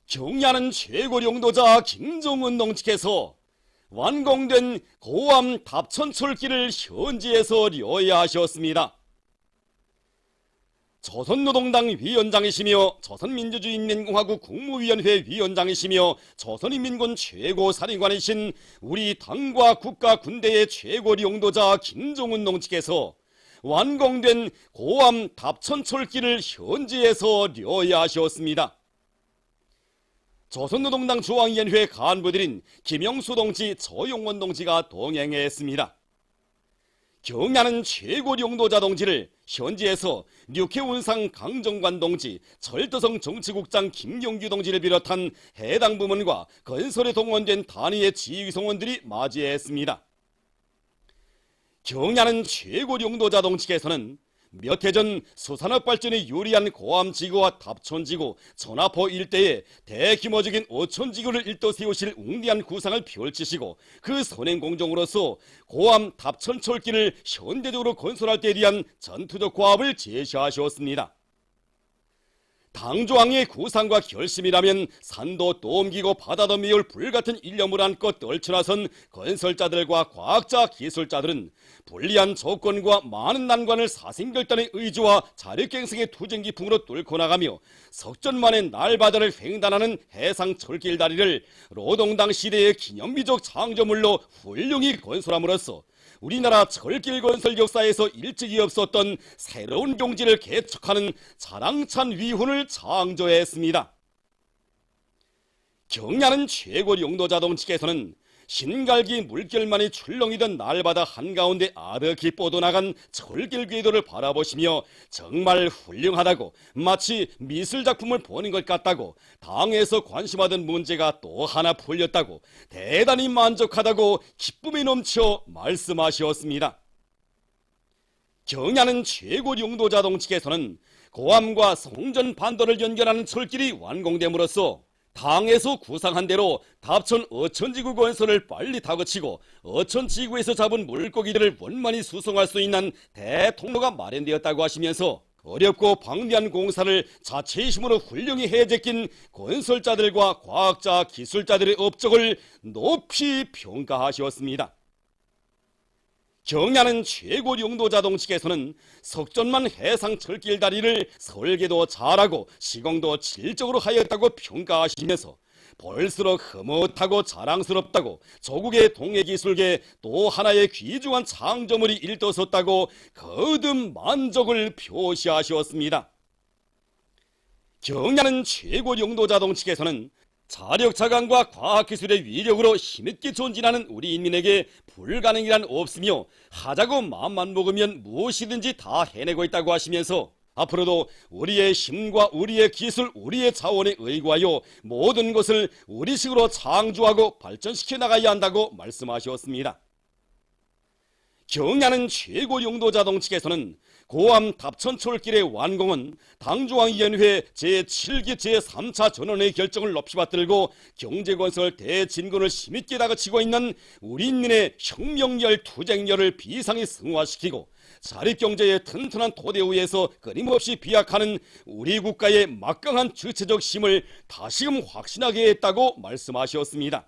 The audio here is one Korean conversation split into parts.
경야는 최고領導자 김정은동 측에서 완공된 고암 답천철길을 현지에서 료야하셨습니다. 조선노동당 위원장이시며 조선민주주의인민공화국 국무위원회 위원장이시며 조선인민군 최고사령관이신 우리 당과 국가 군대의 최고領導자 김정은동 측에서 완공된 고암 답천철길을 현지에서 료야하셨습니다. 조선노동당 중앙위원회 간부들인 김영수 동지, 조용원 동지가 동행했습니다. 경야는 최고領導자 동지를 현지에서 류케운상 강정관 동지, 철도성 정치국장 김용규 동지를 비롯한 해당 부문과 건설에 동원된 단위의 지휘성원들이 맞이했습니다. 경야는 최고領導자 동측에서는 몇 해 전 수산업 발전에 유리한 고암지구와 답천지구, 전화포 일대에 대규모적인 어촌지구를 일도 세우실 웅대한 구상을 펼치시고 그 선행공정으로서 고암 답천철길을 현대적으로 건설할 때에 대한 전투적 과업을 제시하셨습니다. 당조항의 구상과 결심이라면 산도 또 옮기고 바다도 메울 불같은 일념을 안고 떨쳐나선 건설자들과 과학자, 기술자들은 불리한 조건과 많은 난관을 사생결단의 의지와 자력갱생의 투쟁기풍으로 뚫고 나가며 석전만의 날바다를 횡단하는 해상철길 다리를 노동당 시대의 기념비적 창조물로 훌륭히 건설함으로써 우리나라 철길 건설 역사에서 일찍이 없었던 새로운 경지를 개척하는 자랑찬 위훈을 창조했습니다. 경야는 최고領導자 동측에서는 신갈기 물결만이 출렁이던 날바다 한가운데 아득히 뻗어나간 철길 궤도를 바라보시며 정말 훌륭하다고, 마치 미술작품을 보는 것 같다고, 당에서 관심하던 문제가 또 하나 풀렸다고, 대단히 만족하다고 기쁨이 넘쳐 말씀하셨습니다. 경야는 최고領導자 동측에서는 고암과 송전 반도를 연결하는 철길이 완공됨으로써 당에서 구상한 대로 답천 어천지구 건설을 빨리 다그치고 어천지구에서 잡은 물고기들을 원만히 수송할 수 있는 대통로가 마련되었다고 하시면서 어렵고 방대한 공사를 자체의 힘으로 훌륭히 해제낀 건설자들과 과학자, 기술자들의 업적을 높이 평가하셨습니다. 경야는 최고領導자 동측에서는 석전만 해상철길 다리를 설계도 잘하고 시공도 질적으로 하였다고 평가하시면서 볼수록 흐뭇하고 자랑스럽다고, 조국의 동해기술계 또 하나의 귀중한 창조물이 일떠섰다고 거듭 만족을 표시하셨습니다. 경야는 최고領導자 동측에서는 자력자강과 과학기술의 위력으로 힘있게 전진하는 우리 인민에게 불가능이란 없으며 하자고 마음만 먹으면 무엇이든지 다 해내고 있다고 하시면서 앞으로도 우리의 힘과 우리의 기술, 우리의 자원에 의거하여 모든 것을 우리식으로 창조하고 발전시켜 나가야 한다고 말씀하셨습니다. 경야는 최고領導자 동측에서는 고암 답천철길의 완공은 당중앙위원회 제7기 제3차 전원의 결정을 높이 받들고 경제건설 대진군을 힘있게 다그치고 있는 우리 인민의 혁명열, 투쟁열을 비상히 승화시키고 자립경제의 튼튼한 토대 위에서 끊임없이 비약하는 우리 국가의 막강한 주체적 힘을 다시금 확신하게 했다고 말씀하셨습니다.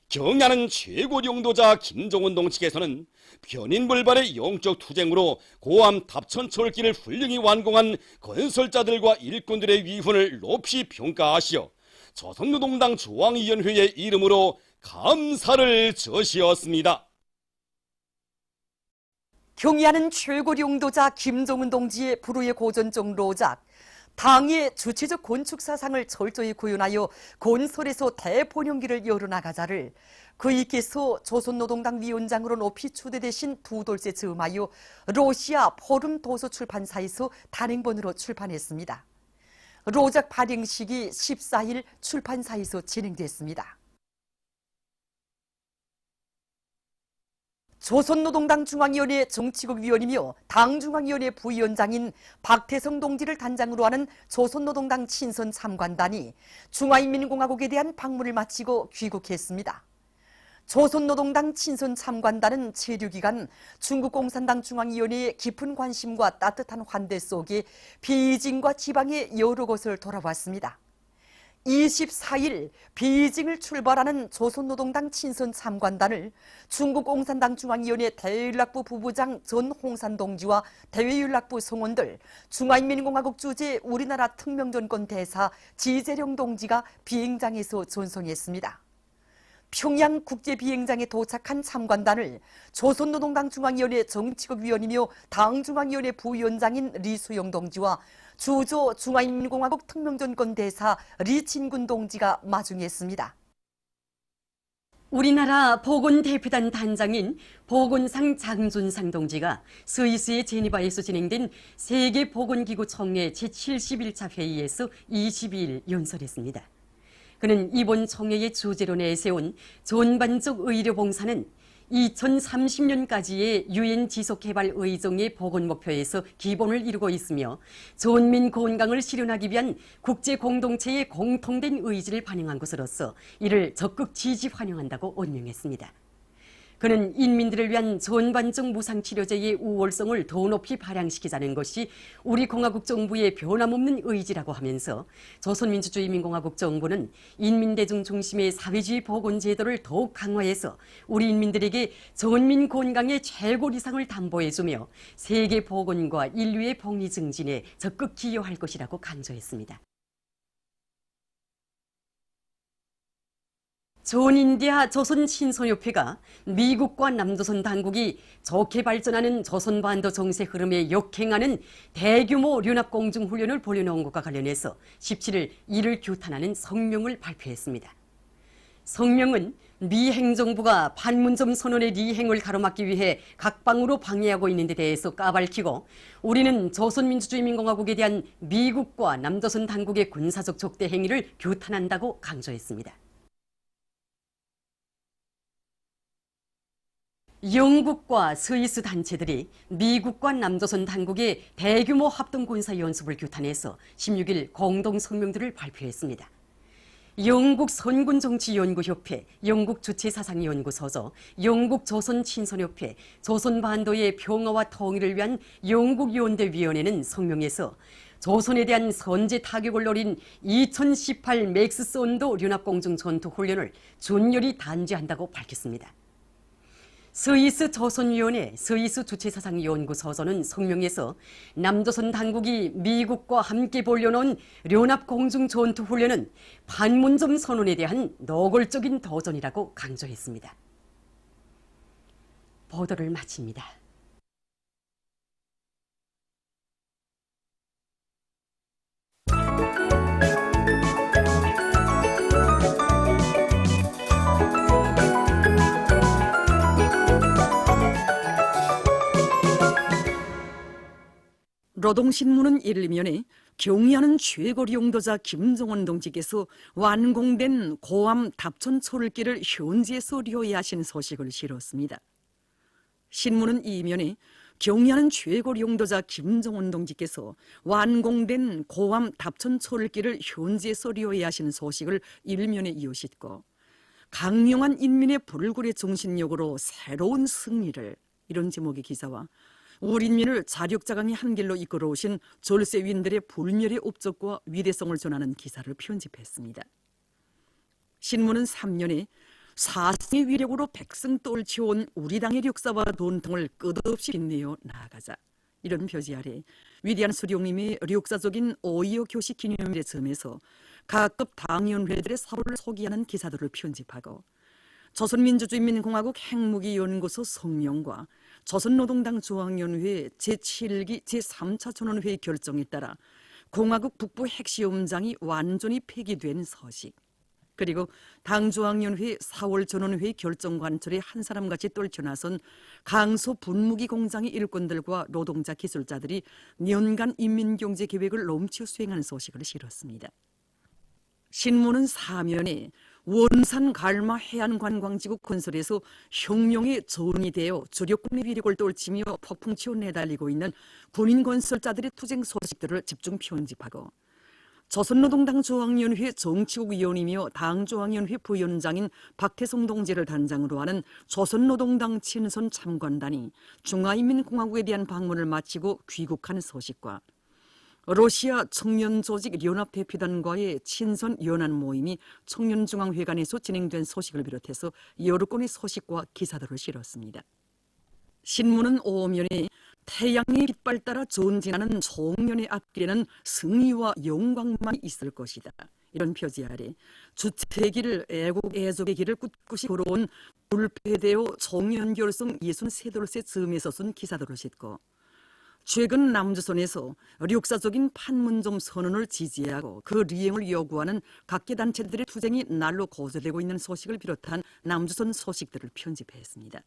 경야는 최고領導자 김정은동 측에서는 변인불발의 영적 투쟁으로 고암 답천철길을 훌륭히 완공한 건설자들과 일꾼들의 위훈을 높이 평가하시어 조선노동당 중앙위원회의 이름으로 감사를 저시었습니다. 경야는 최고領導자 김정은 동지의 불후의 고전적 로작, 당의 주체적 건축 사상을 철저히 구현하여 건설에서 대본영기를 열어나가자를 그이께서 조선노동당 위원장으로 높이 추대되신 두 돌째 즈음하여 러시아 포름 도서 출판사에서 단행본으로 출판했습니다. 로작 발행식이 14일 출판사에서 진행됐습니다. 조선노동당 중앙위원회 정치국 위원이며 당중앙위원회 부위원장인 박태성 동지를 단장으로 하는 조선노동당 친선 참관단이 중화인민공화국에 대한 방문을 마치고 귀국했습니다. 조선노동당 친선 참관단은 체류기간 중국공산당 중앙위원회의 깊은 관심과 따뜻한 환대 속에 베이징과 지방의 여러 곳을 돌아봤습니다. 24일 베이징을 출발하는 조선노동당 친선 참관단을 중국 공산당 중앙위원회 대외연락부 부부장 전홍산 동지와 대외연락부 성원들, 중화인민공화국 주재 우리나라 특명전권 대사 지재령 동지가 비행장에서 전송했습니다. 평양 국제비행장에 도착한 참관단을 조선노동당 중앙위원회 정치국 위원이며 당중앙위원회 부위원장인 리수영 동지와 주조 중화인민공화국 특명전권 대사 리친군 동지가 마중했습니다. 우리나라 보건대표단 단장인 보건상 장준상 동지가 스위스의 제니바에서 진행된 세계보건기구 총회 제71차 회의에서 22일 연설했습니다. 그는 이번 총회의 주제로 내세운 전반적 의료봉사는 2030년까지의 유엔 지속개발 의정의 보건 목표에서 기본을 이루고 있으며 전민 건강을 실현하기 위한 국제 공동체의 공통된 의지를 반영한 것으로서 이를 적극 지지 환영한다고 언명했습니다. 그는 인민들을 위한 전반적 무상치료제의 우월성을 더 높이 발양시키자는 것이 우리 공화국 정부의 변함없는 의지라고 하면서 조선민주주의인민공화국 정부는 인민대중 중심의 사회주의 보건제도를 더욱 강화해서 우리 인민들에게 전민 건강의 최고리상을 담보해주며 세계 보건과 인류의 복리 증진에 적극 기여할 것이라고 강조했습니다. 전인디아 조선친선협회가 미국과 남조선 당국이 좋게 발전하는 조선반도 정세 흐름에 역행하는 대규모 연합공중훈련을 벌여놓은 것과 관련해서 17일 이를 규탄하는 성명을 발표했습니다. 성명은 미 행정부가 판문점 선언의 리행을 가로막기 위해 각방으로 방해하고 있는 데 대해서 까발키고 우리는 조선민주주의인민공화국에 대한 미국과 남조선 당국의 군사적 적대 행위를 규탄한다고 강조했습니다. 영국과 스위스 단체들이 미국과 남조선 당국의 대규모 합동 군사 연습을 규탄해서 16일 공동 성명들을 발표했습니다. 영국 선군정치연구협회, 영국 주체사상연구소서, 영국 조선친선협회, 조선반도의 평화와 통일을 위한 영국연대위원회는 성명에서 조선에 대한 선제 타격을 노린 2018 맥스선도 연합공중전투훈련을 준열히 단죄한다고 밝혔습니다. 스위스 조선위원회 스위스 주체사상연구소서는 성명에서 남조선 당국이 미국과 함께 벌여놓은 연합공중전투훈련은 판문점 선언에 대한 노골적인 도전이라고 강조했습니다. 보도를 마칩니다. 노동신문은 일면에 경의하는 최고리 용도자 김정원 동지께서 완공된 고암 답천 초를길을 현지에서 료의하신 소식을 실었습니다. 신문은 이면에 경의하는 최고리 용도자 김정원 동지께서 완공된 고암 답천 초를길을 현지에서 료의하신 소식을 일면에 이어싣고 강력한 인민의 불굴의 정신력으로 새로운 승리를, 이런 제목의 기사와 우리 인민을 자력자강의 한 길로 이끌어오신 졸세윈들의 불멸의 업적과 위대성을 전하는 기사를 편집했습니다. 신문은 3년에 사승의 위력으로 백성 떨치온 우리 당의 역사와 돈통을 끝없이 빛내어 나아가자, 이런 표지 아래 위대한 수령님의 역사적인 5.25 교식 기념일의 점에서 각급 당위원회들의 사고를 소개하는 기사들을 편집하고 조선민주주의인민공화국 핵무기연구소 성명과 조선노동당 중앙위원회 제7기 제3차 전원회의 결정에 따라 공화국 북부 핵시험장이 완전히 폐기된 소식, 그리고 당중앙위원회 4월 전원회의 결정 관철에 한 사람같이 떨쳐나선 강소 분무기 공장의 일꾼들과 노동자 기술자들이 년간 인민경제계획을 넘치어 수행하는 소식을 실었습니다. 신문은 사면에 원산 갈마 해안관광지구 건설에서 혁명의 전이 되어 주력군의 위력을 떨치며 폭풍치어 내달리고 있는 군인 건설자들의 투쟁 소식들을 집중 편집하고 조선노동당 중앙위원회 정치국 위원이며 당중앙위원회 부위원장인 박태성 동지를 단장으로 하는 조선노동당 친선 참관단이 중화인민공화국에 대한 방문을 마치고 귀국하는 소식과 러시아 청년조직 연합대표단과의 친선 연합 모임이 청년중앙회관에서 진행된 소식을 비롯해서 여러 건의 소식과 기사들을 실었습니다. 신문은 오면에 태양의 빛발 따라 전진하는 청년의 앞길에는 승리와 영광만 있을 것이다. 이런 표지 아래 주체길 애국 애족의 길을 꿋꿋이 걸어온 불패대오 청년결성 63돌새 즈음에서 쓴 기사들을 싣고 최근 남조선에서 역사적인 판문점 선언을 지지하고 그 리행을 요구하는 각계 단체들의 투쟁이 날로 고조되고 있는 소식을 비롯한 남조선 소식들을 편집했습니다.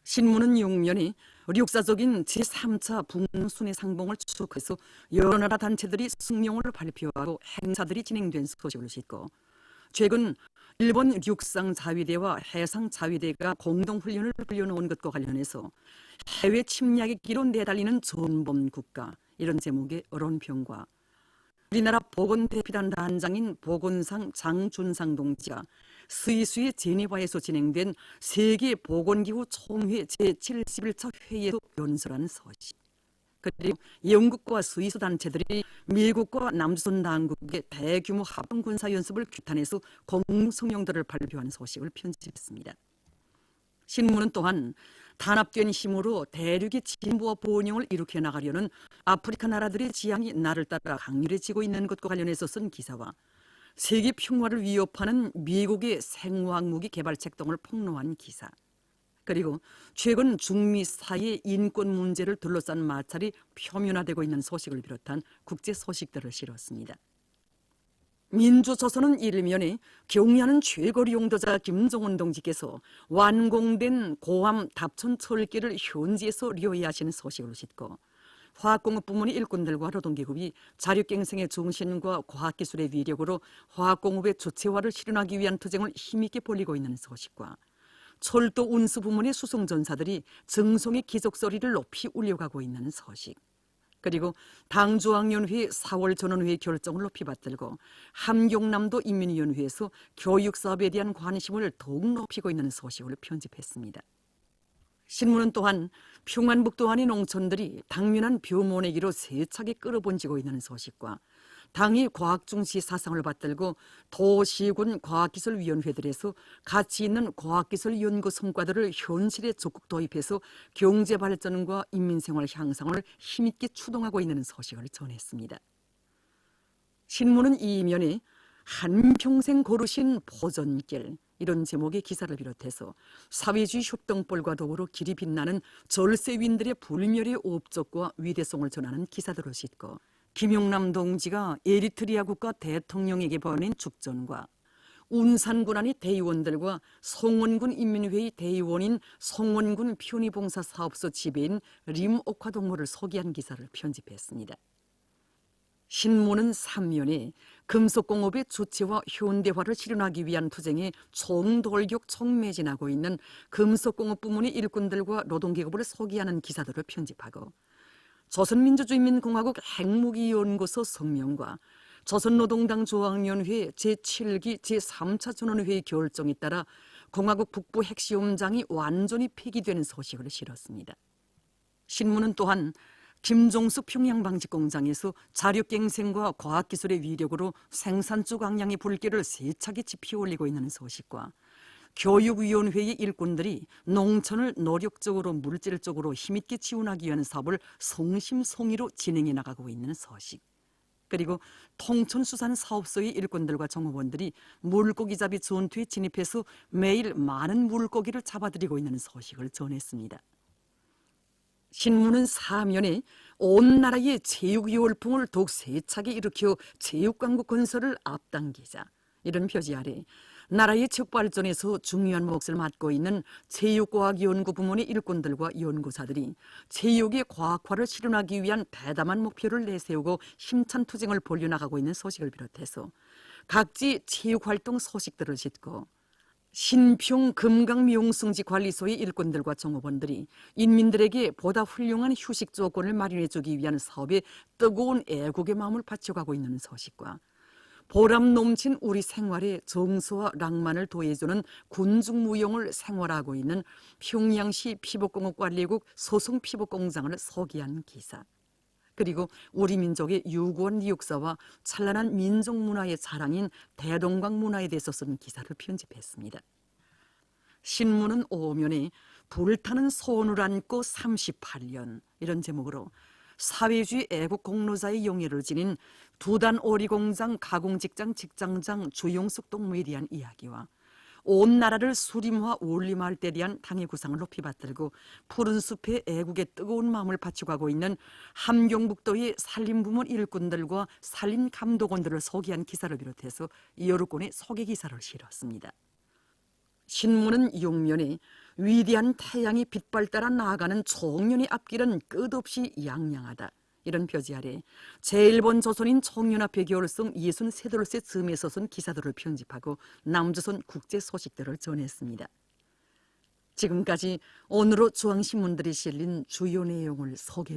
신문은 6면에 역사적인 제3차 북한순회 상봉을 추석해서 여러 나라 단체들이 성명을 발표하고 행사들이 진행된 소식을 싣고 최근 일본 육상자위대와 해상자위대가 공동훈련을 벌여놓은 것과 관련해서 해외 침략의 길로 내달리는 전범국가 이런 제목의 언론평과 우리나라 보건대피단 단장인 보건상 장준상 동지가 스위스의 제네바에서 진행된 세계보건기구 총회 제71차 회의에서 연설하는 소식, 그리고 영국과 스위스 단체들이 미국과 남조선 당국의 대규모 합동군사연습을 규탄해서 공성명들을 발표한 소식을 편집했습니다. 신문은 또한 단합된 힘으로 대륙의 진보와 번영을 일으켜 나가려는 아프리카 나라들의 지향이 날을 따라 강렬해지고 있는 것과 관련해서 쓴 기사와 세계 평화를 위협하는 미국의 생화학무기 개발 책동을 폭로한 기사, 그리고 최근 중미 사이의 인권 문제를 둘러싼 마찰이 표면화되고 있는 소식을 비롯한 국제 소식들을 실었습니다. 민주조선은 일면에 경의하는 최고리 용도자 김정은 동지께서 완공된 고함 답천 철길을 현지에서 료해하시는 소식을 싣고 화학공업 부문의 일꾼들과 노동기구이 자력갱생의 정신과 과학기술의 위력으로 화학공업의 조체화를 실현하기 위한 투쟁을 힘있게 벌이고 있는 소식과 철도 운수 부문의 수송전사들이 정성의 기적소리를 높이 울려가고 있는 소식, 그리고 당중앙위원회 4월 전원회의 결정을 높이 받들고 함경남도 인민위원회에서 교육사업에 대한 관심을 더욱 높이고 있는 소식을 편집했습니다. 신문은 또한 평안북도 안의 농촌들이 당면한 벼모내기로 세차게 끌어번지고 있는 소식과 당의 과학중시 사상을 받들고 도시군 과학기술위원회들에서 가치 있는 과학기술 연구 성과들을 현실에 적극 도입해서 경제발전과 인민생활 향상을 힘있게 추동하고 있는 소식을 전했습니다. 신문은 이면에 한평생 걸으신 보존길 이런 제목의 기사를 비롯해서 사회주의 협동벌과 더불어 길이 빛나는 절세윈들의 불멸의 업적과 위대성을 전하는 기사들을 싣고 김용남 동지가 에리트리아 국가 대통령에게 보낸 축전과 운산군 안의 대의원들과 송원군 인민회의 대의원인 송원군 편의봉사사업소 지배인 림옥화 동무를 소개한 기사를 편집했습니다. 신문은 3면에 금속공업의 조체화 현대화를 실현하기 위한 투쟁에 총돌격 총매진하고 있는 금속공업 부문의 일꾼들과 노동계급을 소개하는 기사들을 편집하고 조선민주주의인민공화국 핵무기연구소 성명과 조선노동당 조항위원회 제7기 제3차 전원회의 결정에 따라 공화국 북부 핵시험장이 완전히 폐기되는 소식을 실었습니다. 신문은 또한 김종숙 평양방직공장에서 자력갱생과 과학기술의 위력으로 생산주 강량의 불길을 세차게 지피올리고 있는 소식과 교육위원회의 일꾼들이 농촌을 노력적으로 물질적으로 힘있게 지원하기 위한 사업을 성심성의로 진행해 나가고 있는 소식, 그리고 통천수산사업소의 일꾼들과 종업원들이 물고기잡이 전투에 진입해서 매일 많은 물고기를 잡아들이고 있는 소식을 전했습니다. 신문은 사면에 온 나라의 체육 열풍을 더욱 세차게 일으켜 체육강국 건설을 앞당기자 이런 표지 아래 나라의 체육 발전에서 중요한 몫을 맡고 있는 체육과학연구 부문의 일꾼들과 연구사들이 체육의 과학화를 실현하기 위한 대담한 목표를 내세우고 힘찬 투쟁을 벌여나가고 있는 소식을 비롯해서 각지 체육활동 소식들을 싣고 신평 금강명승지 관리소의 일꾼들과 종업원들이 인민들에게 보다 훌륭한 휴식 조건을 마련해주기 위한 사업에 뜨거운 애국의 마음을 바쳐가고 있는 소식과 보람 넘친 우리 생활에 정서와 낭만을 더해주는 군중무용을 생활하고 있는 평양시 피복공업관리국 소송피복공장을 소개한 기사, 그리고 우리 민족의 유구한 역사와 찬란한 민족 문화의 자랑인 대동강 문화에 대해서 쓴 기사를 편집했습니다. 신문은 오면에 불타는 소원을 안고 38년 이런 제목으로 사회주의 애국 공로자의 용예를 지닌 두단 오리공장 가공직장 직장장 주용석 동무에 대한 이야기와 온 나라를 수림화 원림화할 때 대한 당의 구상을 높이 받들고 푸른 숲의 애국의 뜨거운 마음을 바치고 있는 함경북도의 산림부문 일꾼들과 산림감독원들을 소개한 기사를 비롯해서 여러 건의 소개 기사를 실었습니다. 신문은 용면에 위대한 태양이 빛발따라 나아가는 총련의 앞길은 끝없이 양양하다. 이런 표지 아래 제1본 조선인 총연합회 겨울송 63돌새 즈음에서 쓴 기사들을 편집하고 남조선 국제 소식들을 전했습니다. 지금까지 오늘로 중앙신문들이 실린 주요 내용을 소개